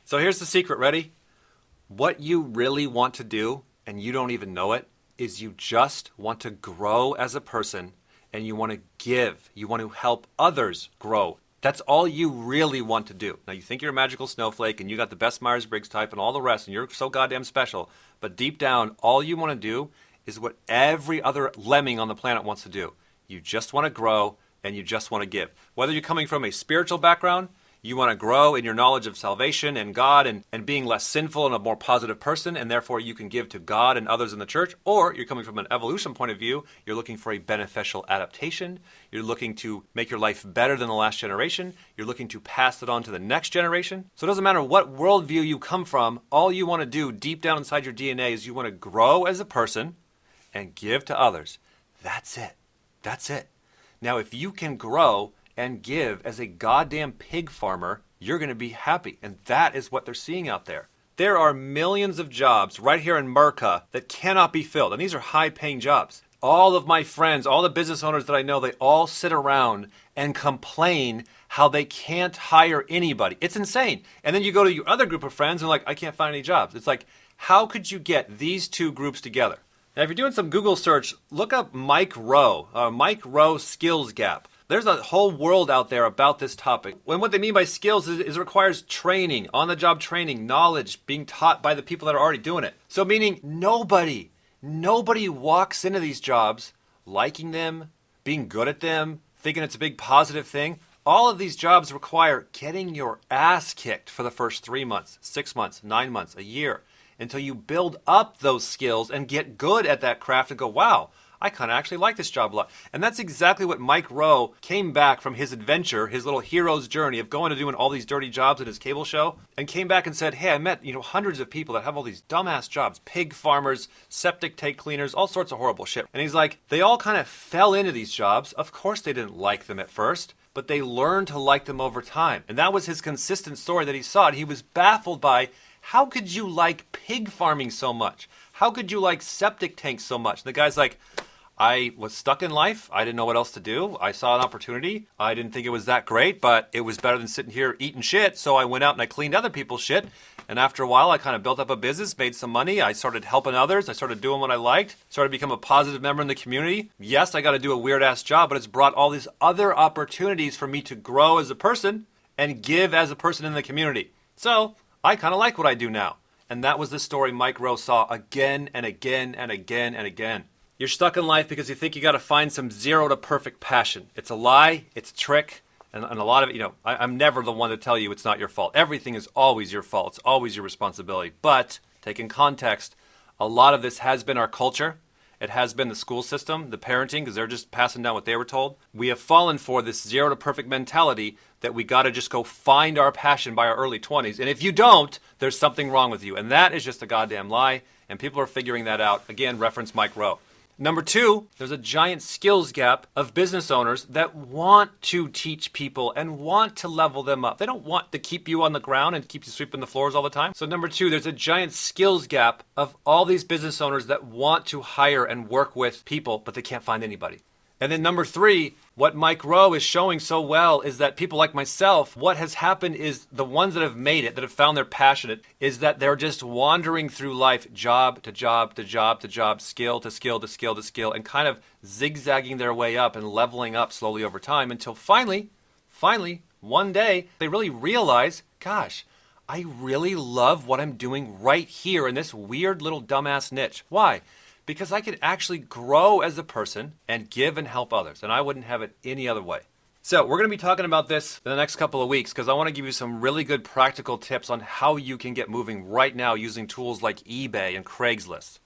So here's the secret. Ready? What you really want to do, and you don't even know it, is you just want to grow as a person and you want to give. You want to help others grow. That's all you really want to do. Now, you think you're a magical snowflake and you got the best Myers-Briggs type and all the rest, and you're so goddamn special. But deep down, all you want to do is what every other lemming on the planet wants to do. You just want to grow and you just want to give. Whether you're coming from a spiritual background, you want to grow in your knowledge of salvation and God and being less sinful and a more positive person, and therefore you can give to God and others in the church. Or you're coming from an evolution point of view, you're looking for a beneficial adaptation. You're looking to make your life better than the last generation. You're looking to pass it on to the next generation. So it doesn't matter what worldview you come from, all you want to do deep down inside your DNA is you want to grow as a person and give to others. That's it. That's it. Now, if you can grow and give as a goddamn pig farmer, you're going to be happy. And that is what they're seeing out there. There are millions of jobs right here in America that cannot be filled. And these are high-paying jobs. All of my friends, all the business owners that I know, they all sit around and complain how they can't hire anybody. It's insane. And then you go to your other group of friends and like, I can't find any jobs. It's like, how could you get these two groups together? Now, if you're doing some Google search, look up Mike Rowe skills gap. There's a whole world out there about this topic. And what they mean by skills is it requires training, on-the-job training, knowledge, being taught by the people that are already doing it. So meaning nobody walks into these jobs liking them, being good at them, thinking it's a big positive thing. All of these jobs require getting your ass kicked for the first 3 months, 6 months, 9 months, a year, until you build up those skills and get good at that craft and go, wow, I kind of actually like this job a lot. And that's exactly what Mike Rowe came back from his adventure, his little hero's journey of going to doing all these dirty jobs at his cable show, and came back and said, hey, I met hundreds of people that have all these dumbass jobs, pig farmers, septic tank cleaners, all sorts of horrible shit. And he's like, they all kind of fell into these jobs. Of course they didn't like them at first, but they learned to like them over time. And that was his consistent story that he saw. And he was baffled by, how could you like pig farming so much? How could you like septic tanks so much? And the guy's like, I was stuck in life. I didn't know what else to do. I saw an opportunity. I didn't think it was that great, but it was better than sitting here eating shit. So I went out and I cleaned other people's shit. And after a while, I kind of built up a business, made some money. I started helping others. I started doing what I liked, started to become a positive member in the community. Yes, I got to do a weird ass job, but it's brought all these other opportunities for me to grow as a person and give as a person in the community. So I kind of like what I do now. And that was the story Mike Rowe saw again and again and again and again. You're stuck in life because you think you got to find some zero to perfect passion. It's a lie. It's a trick. And a lot of it, I'm never the one to tell you it's not your fault. Everything is always your fault. It's always your responsibility. But, taking context, a lot of this has been our culture. It has been the school system, the parenting, because they're just passing down what they were told. We have fallen for this zero to perfect mentality that we got to just go find our passion by our early 20s. And if you don't, there's something wrong with you. And that is just a goddamn lie. And people are figuring that out. Again, reference Mike Rowe. Number two, there's a giant skills gap of business owners that want to teach people and want to level them up. They don't want to keep you on the ground and keep you sweeping the floors all the time. So number two, there's a giant skills gap of all these business owners that want to hire and work with people, but they can't find anybody. And then number three, what Mike Rowe is showing so well is that people like myself, what has happened is the ones that have made it, that have found their passionate, is that they're just wandering through life, job to job to job to job, skill to skill to skill to skill, and kind of zigzagging their way up and leveling up slowly over time until finally, one day, they really realize, gosh, I really love what I'm doing right here in this weird little dumbass niche. Why? Because I could actually grow as a person and give and help others, and I wouldn't have it any other way. So we're going to be talking about this in the next couple of weeks because I want to give you some really good practical tips on how you can get moving right now using tools like eBay and Craigslist.